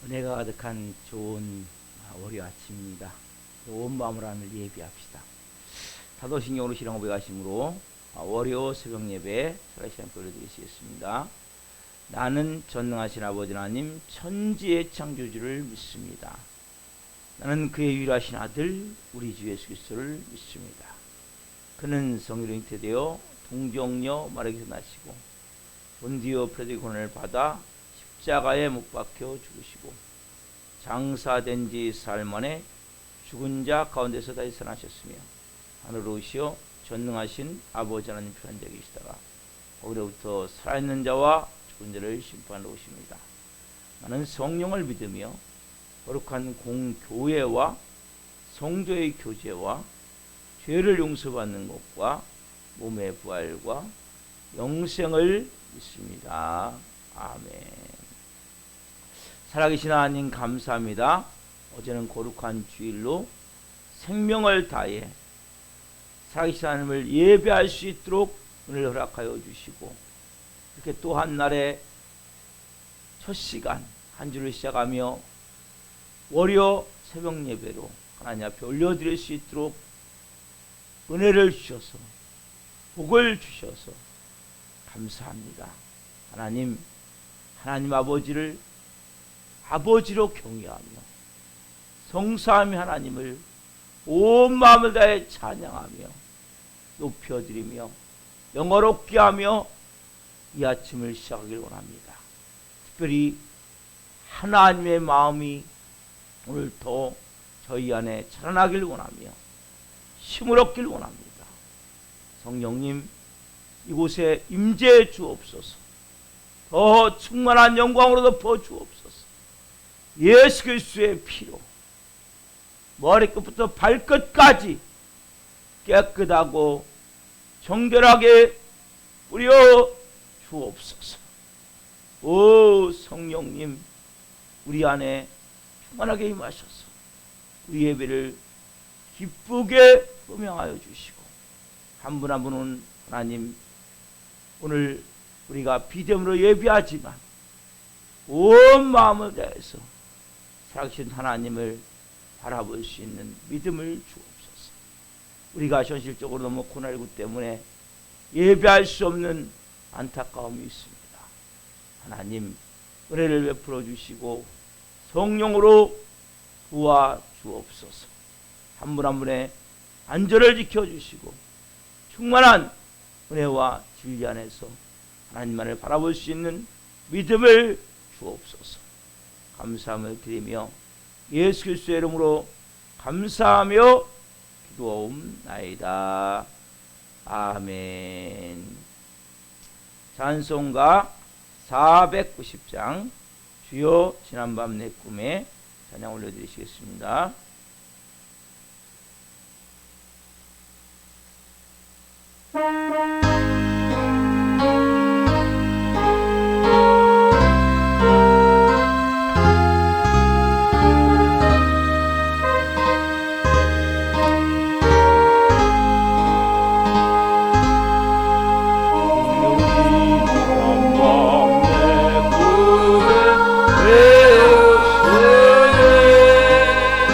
은혜가 가득한 좋은 월요 아침입니다. 온 마음으로 하늘 예비합시다. 사도신경으로 실행 고백하심으로 월요 새벽 예배 살아계신 하나님 올려드리시겠습니다. 나는 전능하신 아버지 하나님 천지의 창조주를 믿습니다. 나는 그의 유일하신 아들 우리 주 예수 그리스도를 믿습니다. 그는 성령으로 잉태되어 동정녀 마리아에게서 나시고 본디오 필라토의 고난을 받아 십자가에 못 박혀 죽으시고 장사된 지 사흘 만에 죽은 자 가운데서 다시 살아나셨으며 하늘로 오시어 전능하신 아버지 하나님 편한 자 계시다가 거기로부터 살아있는 자와 죽은 자를 심판하러 오십니다. 나는 성령을 믿으며 거룩한 공교회와 성도의 교제와 죄를 용서받는 것과 몸의 부활과 영생을 믿습니다. 아멘. 살아계신 하나님 감사합니다. 어제는 거룩한 주일로 생명을 다해 살아계신 하나님을 예배할 수 있도록 은혜를 허락하여 주시고 이렇게 또 한 날의 첫 시간 한 주를 시작하며 월요 새벽 예배로 하나님 앞에 올려드릴 수 있도록 은혜를 주셔서 복을 주셔서 감사합니다. 하나님 아버지를 아버지로 경외하며 성삼위 하나님을 온 마음을 다해 찬양하며 높여드리며 영어롭게 하며 이 아침을 시작하길 원합니다. 특별히 하나님의 마음이 오늘 더 저희 안에 자라나길 원하며 힘을 얻길 원합니다. 성령님 이곳에 임재해 주옵소서. 더 충만한 영광으로 덮어 주옵소서. 예수 그리스도의 피로 머리끝부터 발끝까지 깨끗하고 정결하게 뿌려 주옵소서. 오 성령님 우리 안에 충만하게 임하셔서 우리 예배를 기쁘게 소명하여 주시고 한 분 한 분은 하나님 오늘 우리가 비대면으로 예배하지만 온 마음을 다해서 살아계신 하나님을 바라볼 수 있는 믿음을 주옵소서. 우리가 현실적으로 너무 코로나19 때문에 예배할 수 없는 안타까움이 있습니다. 하나님 은혜를 베풀어 주시고 성령으로 부어 주옵소서. 한 분 한 분의 안전을 지켜주시고 충만한 은혜와 진리 안에서 하나님만을 바라볼 수 있는 믿음을 주옵소서. 감사함을 드리며 예수 그리스도의 이름으로 감사하며 기도하옵나이다. 아멘. 찬송가 490장 주여 지난밤 내 꿈에 찬양 올려드리시겠습니다.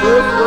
그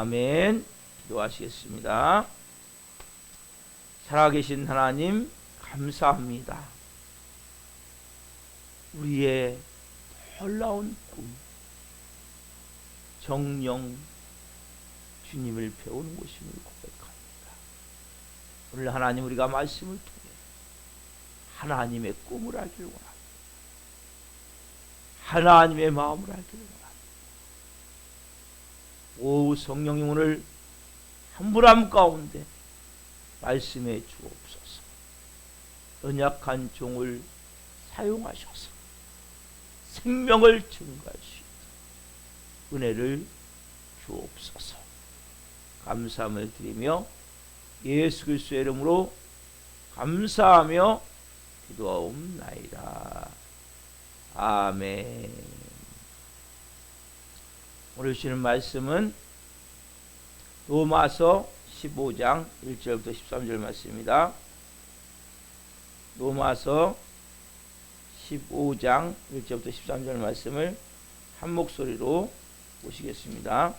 아멘. 기도하시겠습니다. 살아계신 하나님 감사합니다. 우리의 놀라운 꿈, 정령 주님을 배우는 곳임을 고백합니다. 오늘 하나님 우리가 말씀을 통해 하나님의 꿈을 알기를 원합니다. 하나님의 마음을 알기를 원합니다. 오 성령님 오늘 한 분 한 가운데 말씀해 주옵소서. 연약한 종을 사용하셔서 생명을 증거할 수 있도록 은혜를 주옵소서. 감사함을 드리며 예수 그리스도의 이름으로 감사하며 기도하옵나이다. 아멘. 오늘 주시는 말씀은 로마서 15장 1절부터 13절 말씀입니다. 로마서 15장 1절부터 13절 말씀을 한 목소리로 보시겠습니다.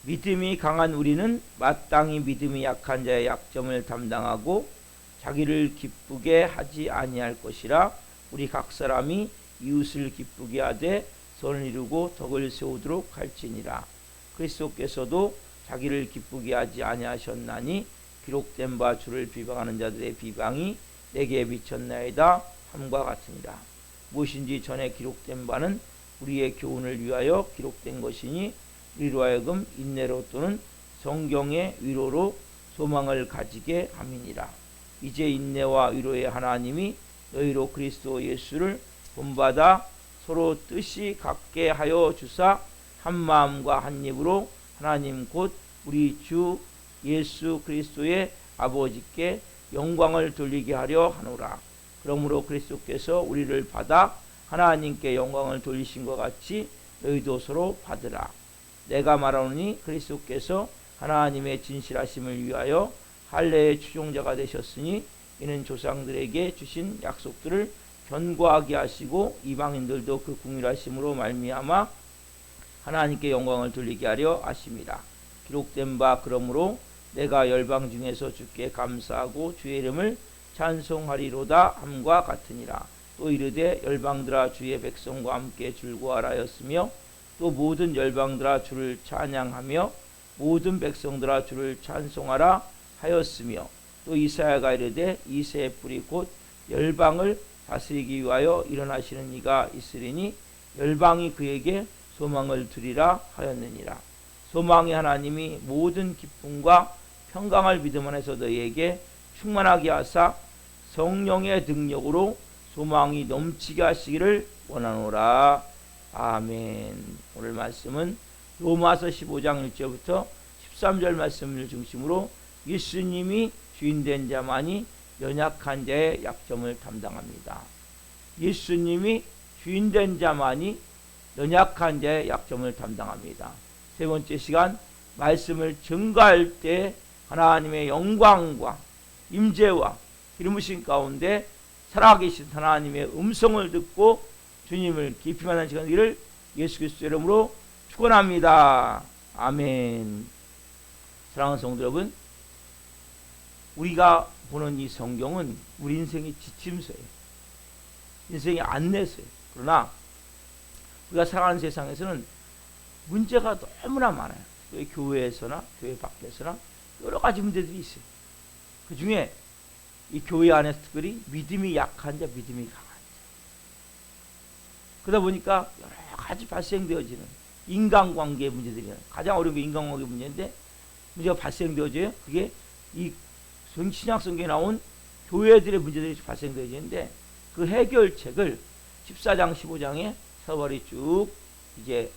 믿음이 강한 우리는 마땅히 믿음이 약한 자의 약점을 담당하고 자기를 기쁘게 하지 아니할 것이라. 우리 각 사람이 이웃을 기쁘게 하되 선을 이루고 덕을 세우도록 할지니라. 그리스도께서도 자기를 기쁘게 하지 아니하셨나니 기록된 바 주를 비방하는 자들의 비방이 내게 미쳤나이다 함과 같으니라. 무엇인지 전에 기록된 바는 우리의 교훈을 위하여 기록된 것이니 우리로 하여금 인내로 또는 성경의 위로로 소망을 가지게 함이니라. 이제 인내와 위로의 하나님이 너희로 그리스도 예수를 본받아 서로 뜻이 같게 하여 주사 한 마음과 한 입으로 하나님 곧 우리 주 예수 그리스도의 아버지께 영광을 돌리게 하려 하노라. 그러므로 그리스도께서 우리를 받아 하나님께 영광을 돌리신 것 같이 너희도 서로 받으라. 내가 말하노니 그리스도께서 하나님의 진실하심을 위하여 할례의 추종자가 되셨으니 이는 조상들에게 주신 약속들을 견고하게 하시고 이방인들도 그 궁일하심으로 말미암아 하나님께 영광을 돌리게 하려 하심이라. 기록된 바 그러므로 내가 열방 중에서 주께 감사하고 주의 이름을 찬송하리로다 함과 같으니라. 또 이르되 열방들아 주의 백성과 함께 즐거워하라 하였으며 또 모든 열방들아 주를 찬양하며 모든 백성들아 주를 찬송하라 하였으며 또 이사야가 이르되 이새의 뿌리 곧 열방을 다스리기 위하여 일어나시는 이가 있으리니 열방이 그에게 소망을 두리라 하였느니라. 소망의 하나님이 모든 기쁨과 평강을 믿음 안에서 너희에게 충만하게 하사 성령의 능력으로 소망이 넘치게 하시기를 원하노라. 아멘. 오늘 말씀은 로마서 15장 1절부터 13절 말씀을 중심으로 예수님이 주인된 자만이 연약한 자의 약점을 담당합니다. 예수님이 주인된 자만이 연약한 자의 약점을 담당합니다. 세 번째 시간 말씀을 증거할 때 하나님의 영광과 임재와 기름부심 가운데 살아계신 하나님의 음성을 듣고 주님을 깊이 만나는 시간 되기를 예수 그리스도 이름으로 축원합니다. 아멘. 사랑하는 성도 여러분, 우리가 보는 이 성경은 우리 인생의 지침서예요. 인생의 안내서예요. 그러나 우리가 살아가는 세상에서는 문제가 너무나 많아요. 교회에서나 교회 밖에서나 여러 가지 문제들이 있어요. 그 중에 이 교회 안에서 특별히 믿음이 약한 자, 믿음이 강한 자. 그러다 보니까 여러 가지 발생되어지는 인간관계의 문제들이 가장 어려운 게 인간관계 문제인데 문제가 발생되어져요. 그게 이 신약 성경에 나온 교회들의 문제들이 발생되어지는데 그 해결책을 14장 15장에 서발이 쭉 이제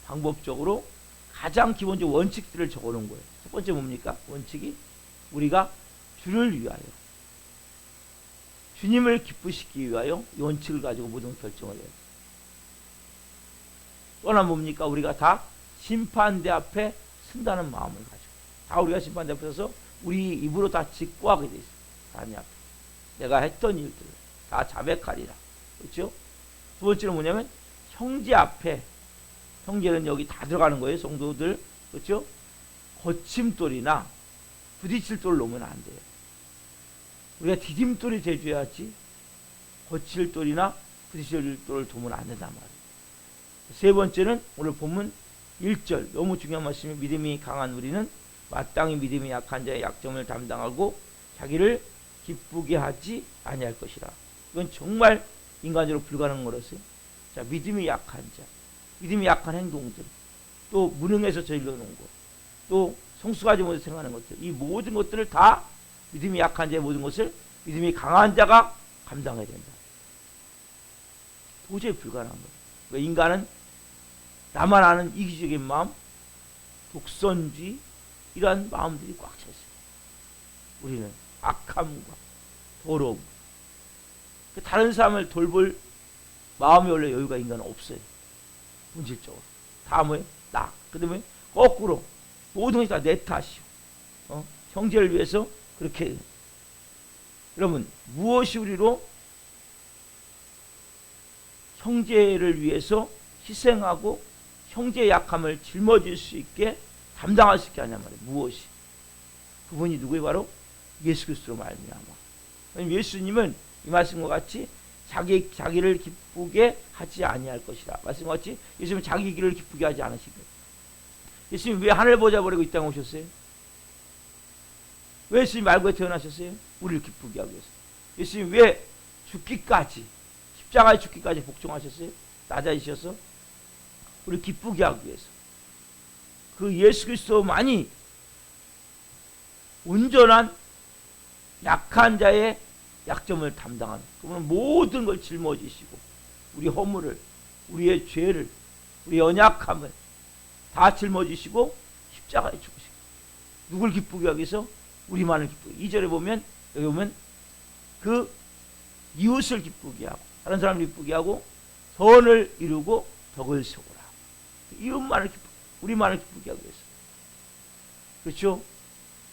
방법적으로 가장 기본적 원칙들을 적어놓은 거예요. 첫 번째 뭡니까? 원칙이 우리가 주를 위하여 주님을 기쁘시키기 위하여 이 원칙을 가지고 모든 결정을 해요. 또 하나 뭡니까? 우리가 다 심판대 앞에 쓴다는 마음을 가지고 다 우리가 심판대 앞에 서서 우리 입으로 다 직고하게 돼 있어요. 하나님 앞에 내가 했던 일들을 다 자백하리라. 그렇죠? 두 번째는 뭐냐면 형제 앞에 형제는 여기 다 들어가는 거예요. 성도들. 그렇죠? 거침돌이나 부딪힐 돌을 놓으면 안 돼요. 우리가 디딤돌이 돼줘야지 거칠 돌이나 부딪힐 돌을 두면 안 된단 말이에요. 세 번째는 오늘 본문 1절 너무 중요한 말씀이 믿음이 강한 우리는 마땅히 믿음이 약한 자의 약점을 담당하고 자기를 기쁘게 하지 아니할 것이라. 이건 정말 인간적으로 불가능한 거라서요. 자, 믿음이 약한 자, 믿음이 약한 행동들, 또 무능해서 저질러 놓은 것, 또 성숙하지 못해서 생각하는 것들, 이 모든 것들을 다 믿음이 약한 자의 모든 것을 믿음이 강한 자가 감당해야 된다. 도저히 불가능한 거예요. 왜 인간은 나만 아는 이기적인 마음, 독선주의 이러한 마음들이 꽉 차 있어요. 우리는 악함과 더러움, 다른 사람을 돌볼 마음이 원래 여유가 인간은 없어요. 본질적으로 다 뭐예요? 나. 그다음에 거꾸로 모든 것이 다 내 탓이요. 형제를 위해서 그렇게. 여러분, 무엇이 우리로 형제를 위해서 희생하고 형제의 약함을 짊어질 수 있게 감당할 수 있게 하냔 말이에요. 무엇이? 그분이 누구예요? 바로 예수 그리스도로 말미암아. 예수님은 이 말씀과 같이 자기를 기쁘게 하지 아니할 것이라. 말씀과 같이 예수님은 자기 길을 기쁘게 하지 않으실 거예요. 예수님 왜 하늘 보좌 버리고 이 땅에 오셨어요? 왜 예수님 말고에 태어나셨어요? 우리를 기쁘게 하기 위해서. 예수님 왜 죽기까지, 십자가에 죽기까지 복종하셨어요? 낮아지셔서 우리를 기쁘게 하기 위해서. 그 예수 그리스도만이 온전한 약한 자의 약점을 담당하는, 그분은 모든 걸 짊어지시고 우리 허물을, 우리의 죄를, 우리 연약함을 다 짊어지시고 십자가에 죽으시고 누굴 기쁘게 하기 위해서? 우리만을 기쁘게. 2절에 보면, 여기 보면 그 이웃을 기쁘게 하고 다른 사람을 기쁘게 하고 선을 이루고 덕을 세우라. 이웃만을 기쁘게, 우리만을 기쁘게 하기 위해서. 그렇죠?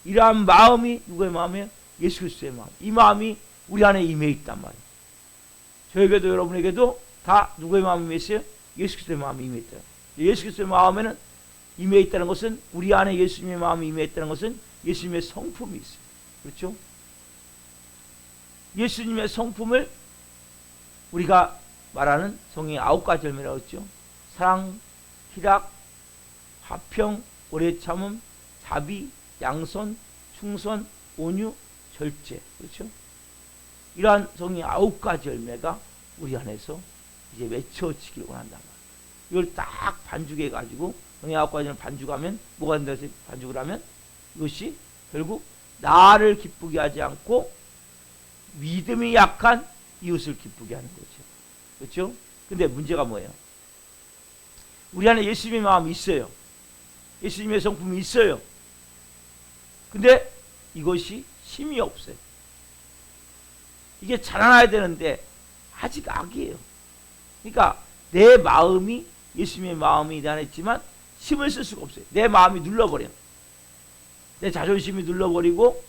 이러한 마음이 누구의 마음이에요? 예수 그리스도의 마음. 이 마음이 우리 안에 임해 있단 말이에요. 저에게도 여러분에게도 다 누구의 마음이 임해 있어요? 예수 그리스도의 마음이 임해 있다. 예수 그리스도의 마음에는 임해 있다는 것은, 우리 안에 예수님의 마음이 임해 있다는 것은 예수님의 성품이 있어요. 그렇죠? 예수님의 성품을 우리가 말하는 성경의 9가지 열매라고 했죠. 사랑, 희락, 화평, 오래 참음, 자비, 양선, 충선, 온유, 절제. 그렇죠? 이러한 성경의 9가지 열매가 우리 안에서 이제 맺혀지길 원한단 말이에요. 이걸 딱 반죽해 가지고, 성경의 9가지는 반죽하면 뭐가 된다 해서 반죽을 하면 이것이 결국 나를 기쁘게 하지 않고 믿음이 약한 이웃을 기쁘게 하는 거죠. 그렇죠? 근데 문제가 뭐예요? 우리 안에 예수님의 마음이 있어요. 예수님의 성품이 있어요. 근데 이것이 힘이 없어요. 이게 자라나야 되는데 아직 악이에요. 그러니까 내 마음이, 예수님의 마음이 내 안에 있지만 힘을 쓸 수가 없어요. 내 마음이 눌러버려요. 내 자존심이 눌러버리고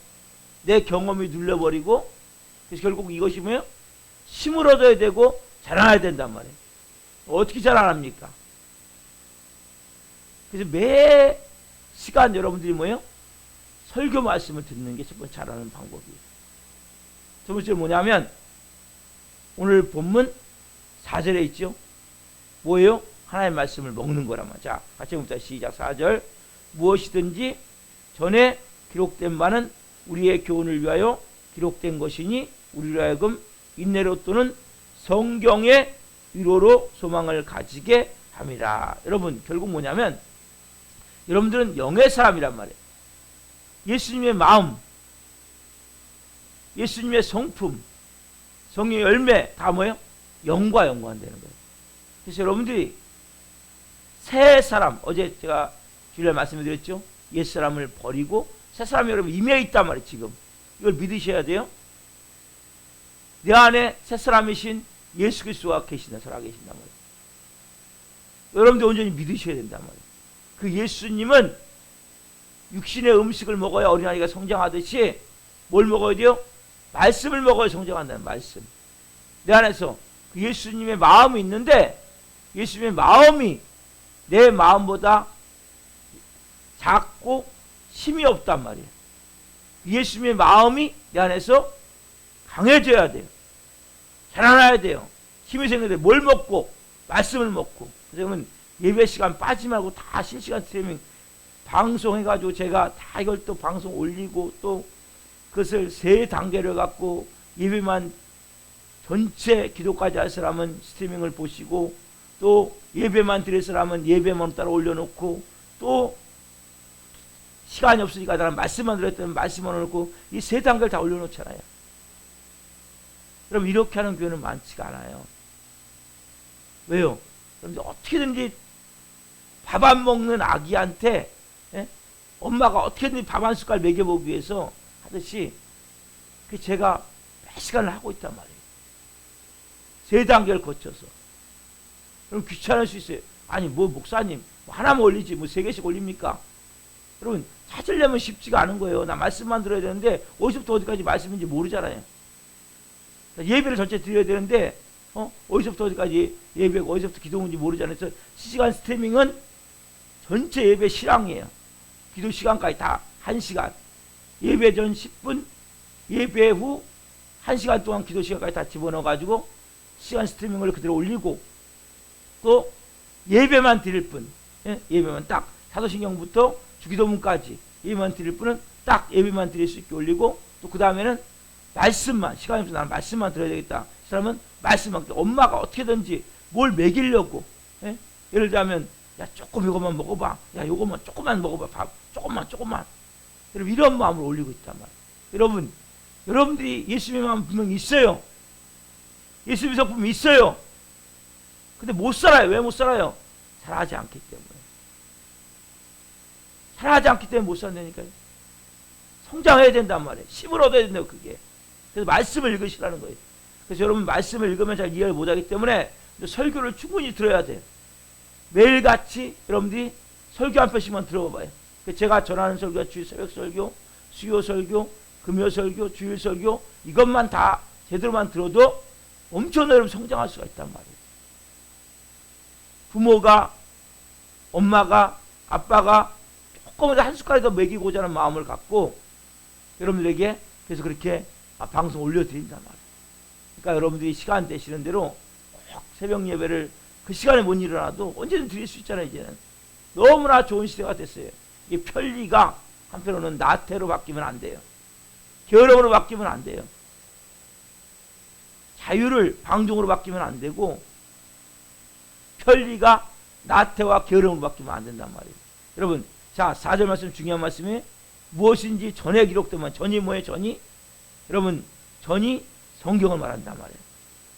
내 경험이 눌러버리고, 그래서 결국 이것이 뭐예요? 힘을 얻어야 되고 자라나야 된단 말이에요. 어떻게 자라납니까? 그래서 매 시간 여러분들이 뭐예요? 설교 말씀을 듣는 게 첫 번째 자라는 방법이에요. 첫 번째는 뭐냐면 오늘 본문 4절에 있죠. 뭐예요? 하나님의 말씀을 먹는 거란 말이야. 자, 같이 봅시다. 시작. 4절. 무엇이든지 전에 기록된 바는 우리의 교훈을 위하여 기록된 것이니 우리로 하여금 인내로 또는 성경의 위로로 소망을 가지게 함이라. 여러분, 결국 뭐냐면 여러분들은 영의 사람이란 말이에요. 예수님의 마음, 예수님의 성품, 성령의 열매 다 뭐예요? 영과 연관되는 거예요. 그래서 여러분들이 새 사람, 어제 제가 주일날 말씀을 드렸죠. 옛 사람을 버리고 새 사람이 여러분 임해 있단 말이에요. 지금 이걸 믿으셔야 돼요. 내 안에 새 사람이신 예수 그리스도가 계신다, 살아계신단 말이에요. 여러분들 온전히 믿으셔야 된단 말이에요. 그 예수님은 육신의 음식을 먹어야 어린아이가 성장하듯이 뭘 먹어야 돼요? 말씀을 먹어야 성장한다는 말씀. 내 안에서 그 예수님의 마음이 있는데 예수님의 마음이 내 마음보다 작고 힘이 없단 말이에요. 예수님의 마음이 내 안에서 강해져야 돼요. 자라나야 돼요. 힘이 생겨야 돼요. 뭘 먹고? 말씀을 먹고. 그러면 예배 시간 빠지지 말고 다 실시간 스트리밍 방송해가지고 제가 다 이걸 또 방송 올리고 또 그것을 3단계를 갖고 예배만 전체 기도까지 할 사람은 스트리밍을 보시고 또 예배만 드릴 사람은 예배만 따라 올려놓고 또 시간이 없으니까 나는 말씀만 드렸더니 말씀만 올려놓고 이 3단계를 다 올려놓잖아요. 그럼 이렇게 하는 교회는 많지가 않아요. 왜요? 그런데 어떻게든지 밥 안 먹는 아기한테 엄마가 어떻게든지 밥 한 숟갈 먹여보기 위해서 하듯이 제가 몇 시간을 하고 있단 말이에요. 3단계를 거쳐서. 그럼 귀찮을 수 있어요. 아니 뭐 목사님 하나만 올리지 뭐 3개씩 올립니까? 여러분 찾으려면 쉽지가 않은 거예요. 나 말씀만 들어야 되는데 어디서부터 어디까지 말씀인지 모르잖아요. 예배를 전체 드려야 되는데 어디서부터 어디까지 예배고 어디서부터 기도인지 모르잖아요. 그래서 실시간 스트리밍은 전체 예배 실황이에요. 기도 시간까지 다 1시간. 예배 전 10분, 예배 후 1시간 동안 기도 시간까지 다 집어넣어가지고 시간 스트리밍을 그대로 올리고 또 예배만 드릴 분, 예배만 딱 사도신경부터 주기도문까지 예배만 드릴 분은 딱 예배만 드릴 수 있게 올리고 또 그 다음에는 말씀만, 시간이 없어서 나는 말씀만 들어야 되겠다. 그 사람은 말씀만, 엄마가 어떻게든지 뭘 먹이려고, 예를 들면 야 조금 이것만 먹어봐, 야 요것만 조금만 먹어봐, 밥 조금만. 여러분 이런 마음을 올리고 있단 말이에요. 여러분, 여러분들이 예수님의 마음 분명히 있어요. 예수님의 성품이 있어요. 근데 못 살아요. 왜 못 살아요? 살아하지 않기 때문에. 살아하지 않기 때문에 못 산다니까요. 성장해야 된단 말이에요. 힘을 얻어야 된다고 그게. 그래서 말씀을 읽으시라는 거예요. 그래서 여러분 말씀을 읽으면 잘 이해를 못하기 때문에 설교를 충분히 들어야 돼요. 매일같이 여러분들이 설교 한 편씩만 들어봐요. 제가 전하는 설교가 주일 새벽 설교, 수요 설교, 금요 설교, 주일 설교 이것만 다 제대로만 들어도 엄청나게 여러분 성장할 수가 있단 말이에요. 부모가, 엄마가, 아빠가 조금이라도 한 숟갈이라도 먹이고자 하는 마음을 갖고 여러분들에게 그래서 그렇게 방송 올려드린단 말이에요. 그러니까 여러분들이 시간 되시는 대로 꼭 새벽 예배를 그 시간에 못 일어나도 언제든 드릴 수 있잖아요. 이제는 너무나 좋은 시대가 됐어요. 이 편리가 한편으로는 나태로 바뀌면 안 돼요. 게으름으로 바뀌면 안 돼요. 자유를 방종으로 바뀌면 안 되고 편리가 나태와 게으름으로 바뀌면 안 된단 말이에요. 여러분 자 4절 말씀 중요한 말씀이 무엇인지 전에 기록된 말 전이 뭐예요? 전이 여러분 전이 성경을 말한단 말이에요.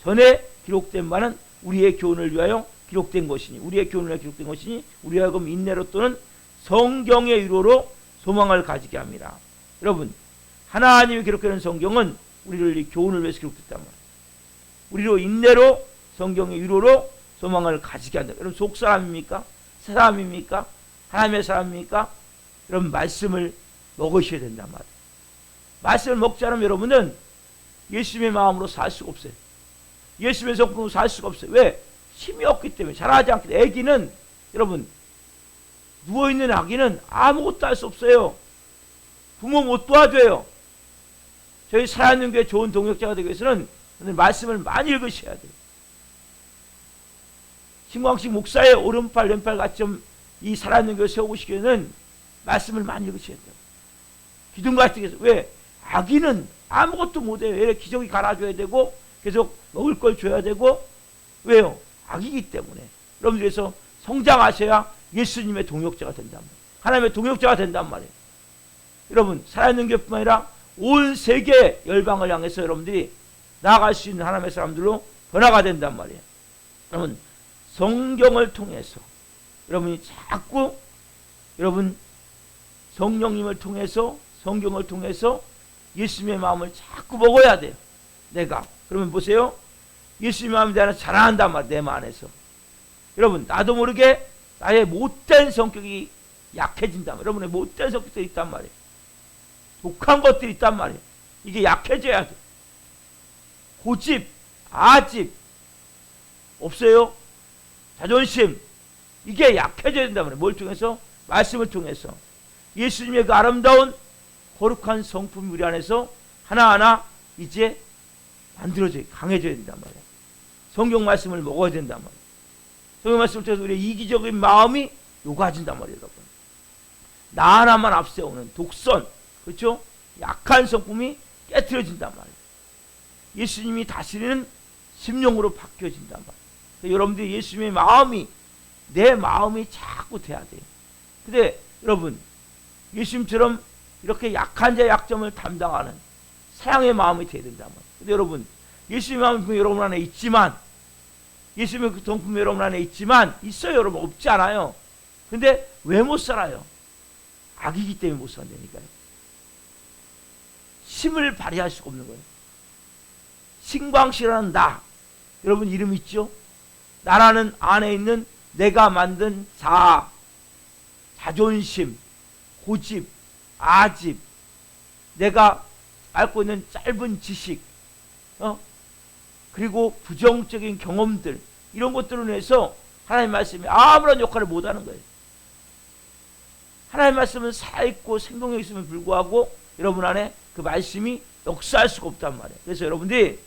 전에 기록된 말은 우리의 교훈을 위하여 기록된 것이니 우리의 교훈을 위하여 기록된 것이니 우리가 하여금 인내로 또는 성경의 위로로 소망을 가지게 합니다. 여러분 하나님이 기록하는 성경은 우리를 이 교훈을 위해서 기록됐단 말이에요. 우리로 인내로 성경의 위로로 소망을 가지게 한다. 여러분 속사람입니까? 사람입니까? 하나님의 사람입니까? 여러분 말씀을 먹으셔야 된단 말이에요. 말씀을 먹지 않으면 여러분은 예수님의 마음으로 살 수가 없어요. 예수님의 성품으로 살 수가 없어요. 왜? 힘이 없기 때문에 자라지 않기 때문에 애기는 여러분 누워있는 아기는 아무것도 할 수 없어요. 부모 못 도와줘요. 저희 살아있는 교회 좋은 동역자가 되기 위해서는 말씀을 많이 읽으셔야 돼요. 신광식 목사의 오른팔 왼팔 같이 좀 이 살아있는 교회 세우시기 위해서는 말씀을 많이 읽으셔야 돼요. 기둥 같은 게 왜? 아기는 아무것도 못해요. 얘를 기저귀 갈아줘야 되고 계속 먹을 걸 줘야 되고 왜요? 아기이기 때문에. 여러분들께서 성장하셔야 예수님의 동역자가 된단 말이에요. 하나님의 동역자가 된단 말이에요. 여러분 살아있는 교회뿐만 아니라 온 세계 열방을 향해서 여러분들이 나아갈 수 있는 하나님의 사람들로 변화가 된단 말이에요. 여러분 성경을 통해서 여러분이 자꾸 여러분 성령님을 통해서 성경을 통해서 예수님의 마음을 자꾸 먹어야 돼요. 내가 그러면 보세요. 예수님의 마음이 내 안에서 자라난단 말이에요. 내 마음 안에서. 여러분 나도 모르게 나의 못된 성격이 약해진단 말이에요. 여러분의 못된 성격들이 있단 말이에요. 독한 것들이 있단 말이에요. 이게 약해져야 돼. 고집, 아집 없어요? 자존심, 이게 약해져야 된단 말이에요. 뭘 통해서? 말씀을 통해서. 예수님의 그 아름다운 거룩한 성품이 우리 안에서 하나하나 이제 만들어져야, 강해져야 된단 말이에요. 성경 말씀을 먹어야 된단 말이에요. 성경 말씀을 통해서 우리의 이기적인 마음이 녹아진단 말이에요, 여러분. 나 하나만 앞세우는 독선, 그렇죠? 약한 성품이 깨트려진단 말이에요. 예수님이 다스리는 심령으로 바뀌어진단 말이에요. 여러분들이 예수님의 마음이 내 마음이 자꾸 돼야 돼요. 근데 여러분, 예수님처럼 이렇게 약한 자의 약점을 담당하는 사랑의 마음이 돼야 된단 말이에요. 근데 여러분, 예수님의 마음이 여러분 안에 있지만, 예수님의 그 성품이 여러분 안에 있지만, 있어요, 여러분. 없지 않아요. 근데 왜 못 살아요? 악이기 때문에 못 산다니까요. 힘을 발휘할 수가 없는 거예요. 신광씨라는 나, 여러분 이름 있죠? 나라는 안에 있는 내가 만든 자존심, 고집, 아집, 내가 앓고 있는 짧은 지식, 그리고 부정적인 경험들, 이런 것들로 인해서 하나님 말씀이 아무런 역할을 못하는 거예요. 하나님 말씀은 살아있고 생동력이 있음에 불구하고 여러분 안에 그 말씀이 역사할 수가 없단 말이에요. 그래서 여러분들이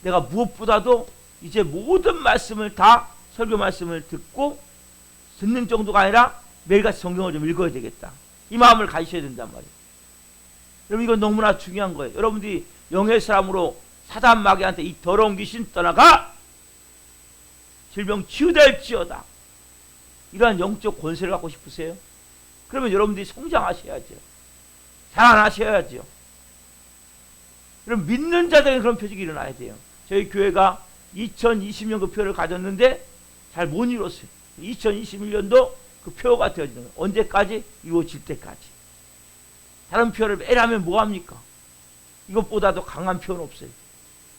내가 무엇보다도 이제 모든 말씀을 다 설교 말씀을 듣는 정도가 아니라 매일같이 성경을 좀 읽어야 되겠다. 이 마음을 가지셔야 된단 말이에요. 여러분 이건 너무나 중요한 거예요. 여러분들이 영의 사람으로 사단 마귀한테 이 더러운 귀신 떠나가! 질병 치유될지어다. 이러한 영적 권세를 갖고 싶으세요? 그러면 여러분들이 성장하셔야죠. 자라나셔야죠. 그럼 믿는 자들은 그런 표적이 일어나야 돼요. 저희 교회가 2020년 그 표를 가졌는데 잘 못 이뤘어요. 2021년도 그 표가 되어지는 거예요. 언제까지? 이루어질 때까지. 다른 표를 매일 하면 뭐합니까? 이것보다도 강한 표는 없어요.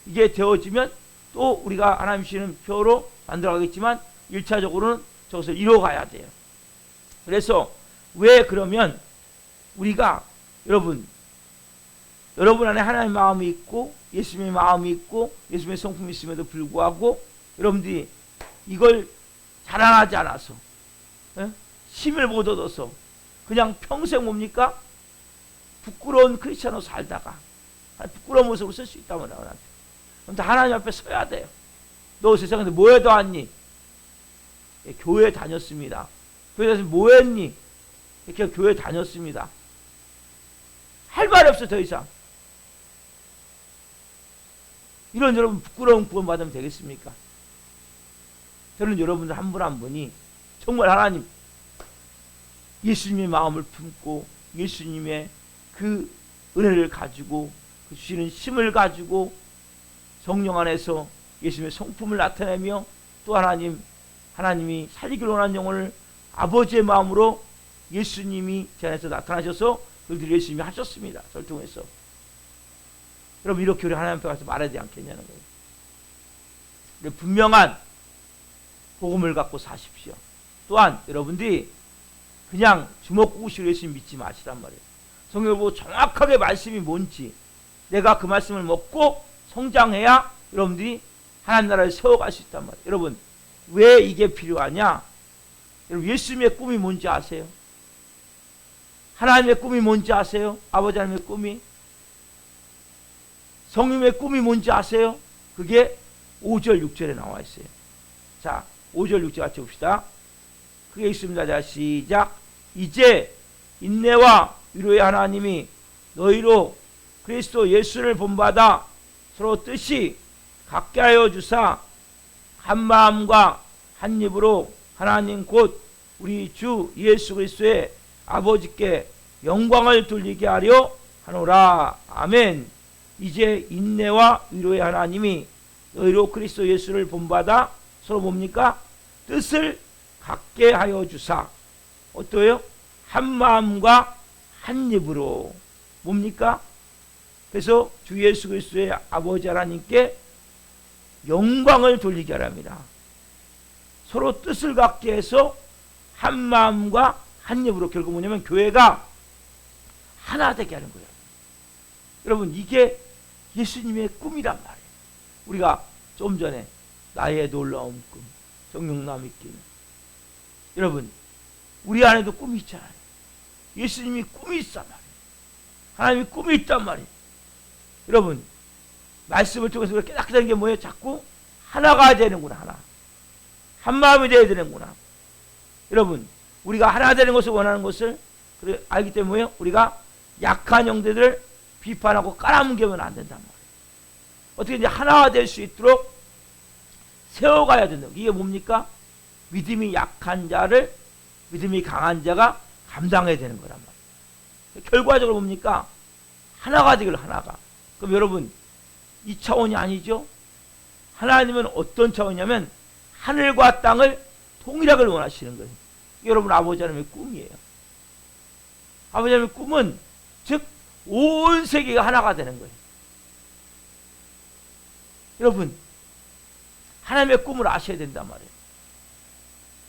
이게 되어지면 또 우리가 하나님 주시는 표로 만들어가겠지만 1차적으로는 저것을 이뤄가야 돼요. 그래서 왜 그러면 우리가 여러분 안에 하나님의 마음이 있고 예수님의 마음이 있고 예수님의 성품이 있음에도 불구하고 여러분들이 이걸 자라나지 않아서 힘을 못 얻어서 그냥 평생 뭡니까? 부끄러운 크리스찬으로 살다가 부끄러운 모습으로 쓸 수 있다면 그럼 하나님 앞에 서야 돼요. 너 세상에 뭐해도 왔니? 교회 다녔습니다. 교회에서 뭐했니? 이렇게 교회 다녔습니다. 할 말이 없어 더 이상. 이런 여러분 부끄러운 구원 받으면 되겠습니까? 저는 여러분들 한 분 한 분이 정말 하나님 예수님의 마음을 품고 예수님의 그 은혜를 가지고 그 주시는 힘을 가지고 성령 안에서 예수님의 성품을 나타내며 또 하나님이 살리기를 원하는 영혼을 아버지의 마음으로 예수님이 제 안에서 나타나셔서 그들이 예수님이 하셨습니다. 저를 통해서. 여러분 이렇게 우리 하나님 앞에 가서 말해야 되지 않겠냐는 거예요. 분명한 복음을 갖고 사십시오. 또한 여러분들이 그냥 주먹구구식으로 예수님 믿지 마시란 말이에요. 성경을 보고 정확하게 말씀이 뭔지 내가 그 말씀을 먹고 성장해야 여러분들이 하나님 나라를 세워갈 수 있단 말이에요. 여러분 왜 이게 필요하냐? 여러분 예수님의 꿈이 뭔지 아세요? 하나님의 꿈이 뭔지 아세요? 아버지 하나님의 꿈이? 성령의 꿈이 뭔지 아세요? 그게 5절 6절에 나와 있어요. 자 5절 6절 같이 봅시다. 그게 있습니다. 자 시작. 이제 인내와 위로의 하나님이 너희로 그리스도 예수를 본받아 서로 뜻이 같게 하여 주사 한 마음과 한 입으로 하나님 곧 우리 주 예수 그리스도의 아버지께 영광을 돌리게 하려 하노라. 아멘. 이제 인내와 위로의 하나님이 너희로 그리스도 예수를 본받아 서로 뭡니까? 뜻을 같게 하여 주사. 어떠해요? 한 마음과 한 입으로. 뭡니까? 그래서 주 예수 그리스도의 아버지 하나님께 영광을 돌리게 하랍니다. 서로 뜻을 갖게 해서 한 마음과 한 입으로. 결국 뭐냐면 교회가 하나 되게 하는 거예요. 여러분 이게 예수님의 꿈이란 말이에요. 우리가 좀 전에 나의 놀라운 꿈, 정육남 있기는 여러분, 우리 안에도 꿈이 있잖아요. 예수님이 꿈이 있단 말이에요. 하나님이 꿈이 있단 말이에요. 여러분, 말씀을 통해서 깨닫게 되는 게 뭐예요? 자꾸 하나가 되는구나. 하나. 한 마음이 되어야 되는구나. 여러분, 우리가 하나 되는 것을 원하는 것을 알기 때문에 뭐예요? 우리가 약한 형제들을 비판하고 깔아뭉개면 안 된단 말이에요. 어떻게 이제 하나가 될 수 있도록 세워가야 된다. 이게 뭡니까? 믿음이 약한 자를 믿음이 강한 자가 감당해야 되는 거란 말이에요. 결과적으로 뭡니까? 하나가 되길, 하나가. 그럼 여러분, 이 차원이 아니죠? 하나님은 어떤 차원이냐면 하늘과 땅을 통일하길 원하시는 거예요. 여러분, 아버지 하나님의 꿈이에요. 아버지 하나님의 꿈은 즉 온 세계가 하나가 되는 거예요. 여러분, 하나님의 꿈을 아셔야 된단 말이에요.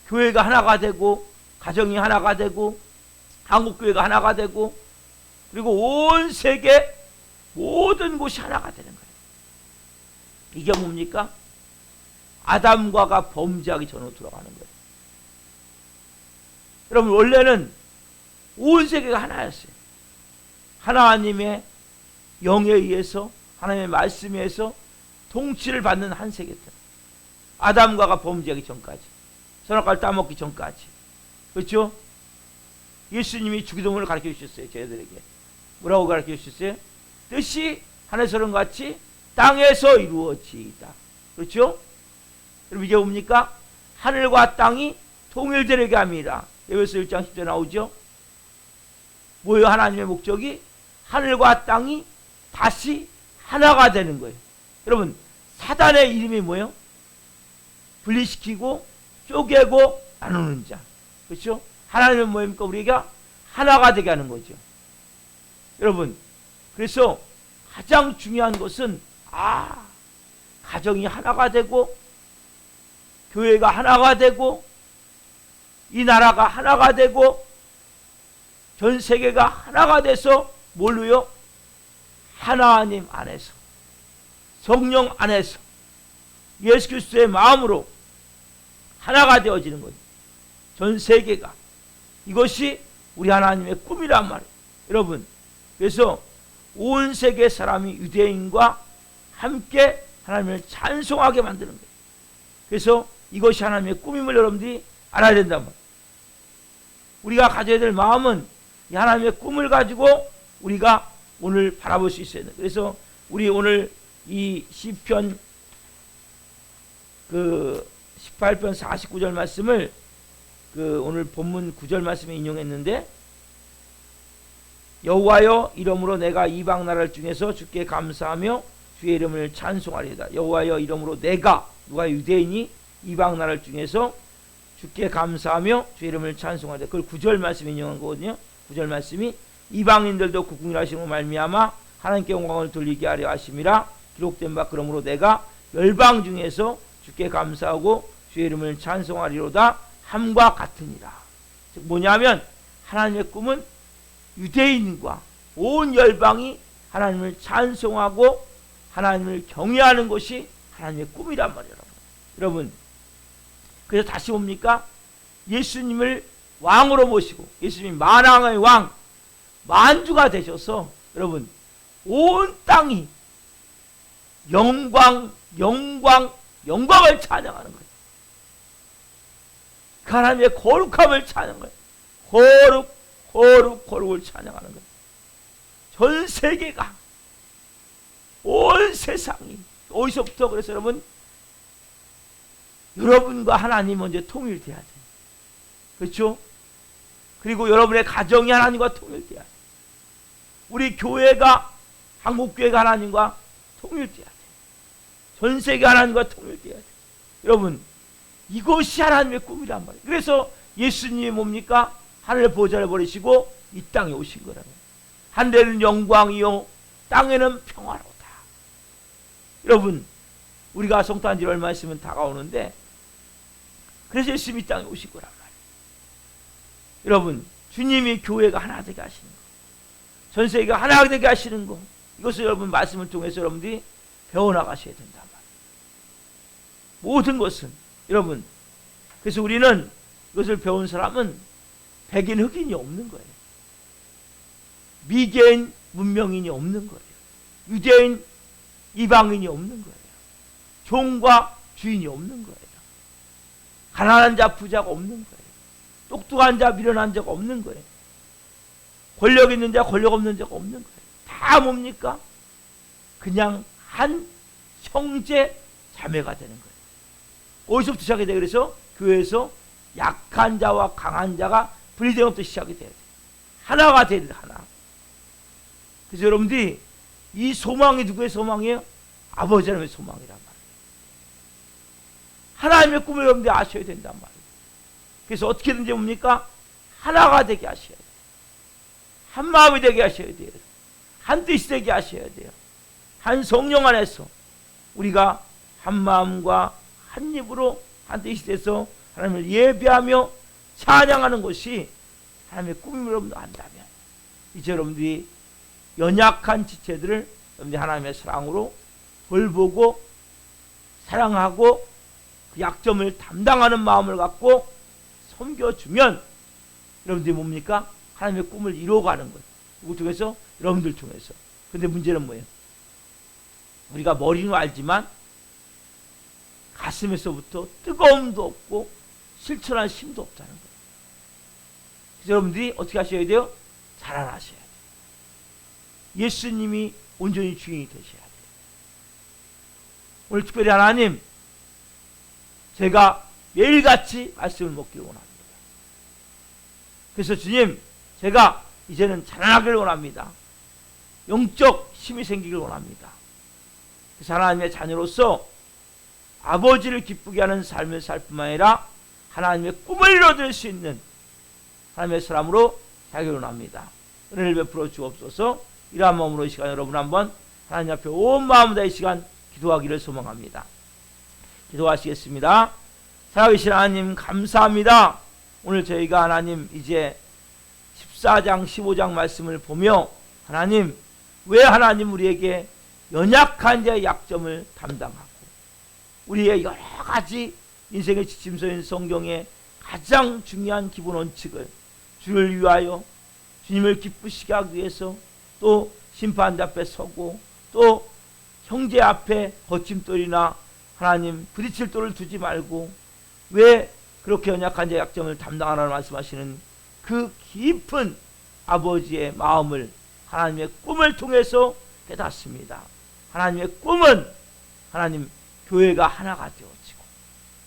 교회가 하나가 되고, 가정이 하나가 되고, 한국교회가 하나가 되고, 그리고 온 세계 모든 곳이 하나가 되는 거예요. 이게 뭡니까? 아담과가 범죄하기 전으로 돌아가는 거예요. 여러분, 원래는 온 세계가 하나였어요. 하나님의 영에 의해서, 하나님의 말씀에 의해서 통치를 받는 한 세계였다. 아담과가 범죄하기 전까지, 선악과를 따먹기 전까지. 그렇죠? 예수님이 주기도문을 가르쳐 주셨어요. 저희들에게 뭐라고 가르쳐 주셨어요? 뜻이 하늘에서는 같이 땅에서 이루어지이다. 그렇죠? 여러분, 이게 뭡니까? 하늘과 땅이 통일되게 함이라. 에베소 1장 10절 나오죠? 뭐예요? 하나님의 목적이 하늘과 땅이 다시 하나가 되는 거예요. 여러분, 사단의 이름이 뭐예요? 분리시키고 쪼개고 나누는 자. 그렇죠? 하나님은 뭐입니까? 우리가 하나가 되게 하는 거죠. 여러분, 그래서 가장 중요한 것은 가정이 하나가 되고, 교회가 하나가 되고, 이 나라가 하나가 되고, 전 세계가 하나가 돼서 뭘로요? 하나님 안에서, 성령 안에서, 예수 그리스도의 마음으로 하나가 되어지는 거예요. 전 세계가. 이것이 우리 하나님의 꿈이란 말이에요. 여러분, 그래서 온 세계 사람이 유대인과 함께 하나님을 찬송하게 만드는 거예요. 그래서 이것이 하나님의 꿈임을 여러분들이 알아야 된단 말이에요. 우리가 가져야 될 마음은 이 하나님의 꿈을 가지고 우리가 오늘 바라볼 수 있어야 돼요. 그래서 우리 오늘 이 시편 18편 49절 말씀을 오늘 본문 9절 말씀에 인용했는데, 여호와여, 이름으로 내가 이방 나라를 중에서 주께 감사하며 주의 이름을 찬송하리이다. 여호와여, 이름으로 내가, 누가 유대인이 이방 나라를 중에서 주께 감사하며 주의 이름을 찬송하리이다. 그걸 9절 말씀에 인용한 거거든요. 9절 말씀이 이방인들도 국군이라 하심으로 말미암아 하나님께 영광을 돌리게 하려 하심이라 기록된 바, 그러므로 내가 열방 중에서 주께 감사하고 주의 이름을 찬송하리로다 함과 같으니라. 즉 뭐냐면 하나님의 꿈은 유대인과 온 열방이 하나님을 찬송하고 하나님을 경외하는 것이 하나님의 꿈이란 말이에요. 여러분, 그래서 다시 뭡니까? 예수님을 왕으로 모시고, 예수님이 만왕의 왕, 만주가 되셔서 여러분 온 땅이 영광을 찬양하는 거예요. 그 하나님의 거룩함을 찬양하는 거예요. 거룩을 찬양하는 거예요. 전 세계가, 온 세상이, 어디서부터? 그래서 여러분과 하나님 먼저 통일돼야 돼요. 그렇죠? 그리고 여러분의 가정이 하나님과 통일돼야 돼요. 우리 교회가, 한국교회가 하나님과 통일돼야 돼요. 전 세계 하나님과 통일돼야 돼요. 여러분, 이것이 하나님의 꿈이란 말이에요. 그래서 예수님이 뭡니까? 하늘의 보좌를 버리시고 이 땅에 오신 거라고요. 하늘에는 영광이요 땅에는 평화로다. 여러분, 우리가 성탄절이 얼마 있으면 다가오는데, 그래서 예수님이 이 땅에 오신 거란 말이에요. 여러분, 주님이 교회가 하나 되게 하시는 거, 전 세계가 하나 되게 하시는 거, 이것을 여러분 말씀을 통해서 여러분들이 배워나가셔야 된단 말이에요. 모든 것은 여러분, 그래서 우리는 이것을 배운 사람은 백인 흑인이 없는 거예요. 미개인 문명인이 없는 거예요. 유대인 이방인이 없는 거예요. 종과 주인이 없는 거예요. 가난한 자 부자가 없는 거예요. 똑똑한 자 미련한 자가 없는 거예요. 권력 있는 자 권력 없는 자가 없는 거예요. 다 뭡니까? 그냥 한 형제 자매가 되는 거예요. 어디서부터 시작이 돼요? 그래서 교회에서 약한 자와 강한 자가 분리되면부터 시작이 돼야 돼요. 하나가 돼야 돼요. 하나. 그래서 여러분들이 이 소망이 누구의 소망이에요? 아버지 하나님의 소망이란 말이에요. 하나님의 꿈을 여러분들이 아셔야 된단 말이에요. 그래서 어떻게든지 뭡니까? 하나가 되게 하셔야 돼요. 한 마음이 되게 하셔야 돼요. 한 뜻이 되게 하셔야 돼요. 한 성령 안에서 우리가 한 마음과 한 입으로 한 뜻이 돼서 하나님을 예배하며 찬양하는 것이 하나님의 꿈을 여러분들 안다면 이제 여러분들이 연약한 지체들을 여러분들이 하나님의 사랑으로 돌보고 사랑하고 그 약점을 담당하는 마음을 갖고 섬겨주면 여러분들이 뭡니까? 하나님의 꿈을 이루어가는 거예요. 누구 통해서? 여러분들 통해서. 근데 문제는 뭐예요? 우리가 머리는 알지만 가슴에서부터 뜨거움도 없고 실천할 힘도 없다는 거예요. 그래서 여러분들이 어떻게 하셔야 돼요? 자라나셔야 돼요. 예수님이 온전히 주인이 되셔야 돼요. 오늘 특별히 하나님, 제가 매일같이 말씀을 먹기를 원합니다. 그래서 주님, 제가 이제는 자라나기를 원합니다. 영적 힘이 생기기를 원합니다. 그래서 하나님의 자녀로서 아버지를 기쁘게 하는 삶을 살 뿐만 아니라 하나님의 꿈을 이뤄낼 수 있는 하나님의 사람으로 살기를 원합니다. 은혜를 베풀어 주옵소서. 이러한 마음으로 이 시간 여러분 한번 하나님 앞에 온 마음으로 다이 시간 기도하기를 소망합니다. 기도하시겠습니다. 살아계신 하나님 감사합니다. 오늘 저희가 하나님 이제 14장 15장 말씀을 보며 하나님 왜 하나님 우리에게 연약한 자의 약점을 담당하고 우리의 여러 가지 인생의 지침서인 성경의 가장 중요한 기본 원칙을 주를 위하여 주님을 기쁘시게 하기 위해서 또 심판대 앞에 서고 또 형제 앞에 거침돌이나 하나님 부딪힐 돌을 두지 말고 왜 그렇게 연약한 자의 약점을 담당하라고 말씀하시는 그 깊은 아버지의 마음을 하나님의 꿈을 통해서 깨닫습니다. 하나님의 꿈은 하나님 교회가 하나가 되어지고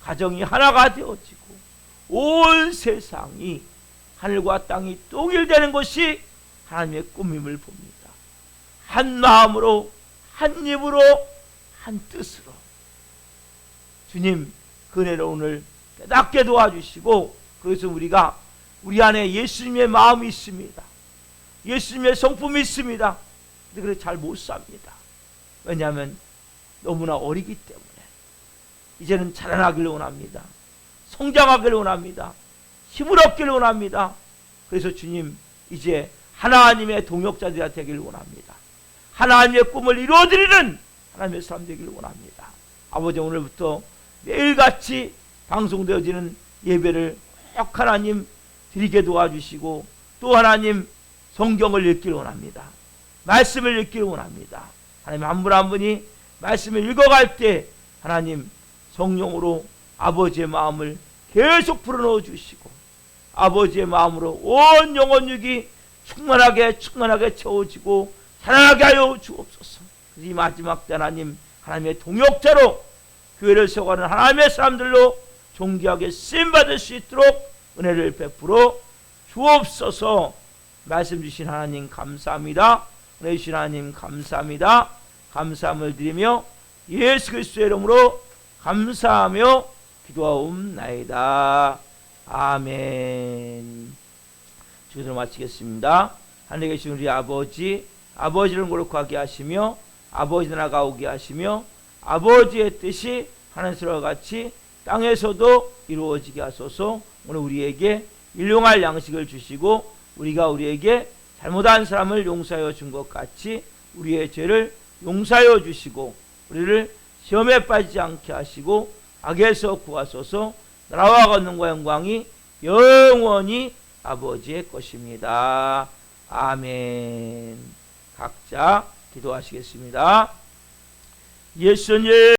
가정이 하나가 되어지고 온 세상이 하늘과 땅이 통일되는 것이 하나님의 꿈임을 봅니다. 한 마음으로 한 입으로 한 뜻으로 주님 그 은혜를 오늘 깨닫게 도와주시고 그래서 우리가 우리 안에 예수님의 마음이 있습니다. 예수님의 성품이 있습니다. 근데 그래 잘 못 삽니다. 왜냐하면 너무나 어리기 때문에 이제는 자라나기를 원합니다. 성장하기를 원합니다. 힘을 얻기를 원합니다. 그래서 주님 이제 하나님의 동역자들이 되기를 원합니다. 하나님의 꿈을 이루어드리는 하나님의 사람 되기를 원합니다. 아버지 오늘부터 매일같이 방송되어지는 예배를 꼭 하나님 드리게 도와주시고 또 하나님 성경을 읽기를 원합니다. 말씀을 읽기를 원합니다. 하나님 한 분 한 분이 말씀을 읽어갈 때 하나님 성령으로 아버지의 마음을 계속 불어넣어 주시고 아버지의 마음으로 온 영혼육이 충만하게 채워지고 살아나게 하여 주옵소서. 이 마지막 때 하나님 하나님의 동역자로 교회를 세워가는 하나님의 사람들로 존귀하게 쓰임받을 수 있도록 은혜를 베풀어 주옵소서. 말씀 주신 하나님 감사합니다. 은혜 주신 하나님 감사합니다. 감사함을 드리며 예수 그리스도의 이름으로 감사하며 기도하옵나이다. 아멘. 기도를 마치겠습니다. 하늘에 계신 우리 아버지, 아버지를 거룩하게 하시며 아버지 나라가 오게 하시며 아버지의 뜻이 하늘에서와 같이 땅에서도 이루어지게 하소서. 오늘 우리에게 일용할 양식을 주시고 우리가 우리에게 잘못한 사람을 용서하여 준 것 같이 우리의 죄를 용서하여 주시고 우리를 시험에 빠지지 않게 하시고 악에서 구하소서. 나라와 권능과 영광이 영원히 아버지의 것입니다. 아멘. 각자 기도하시겠습니다. 예수님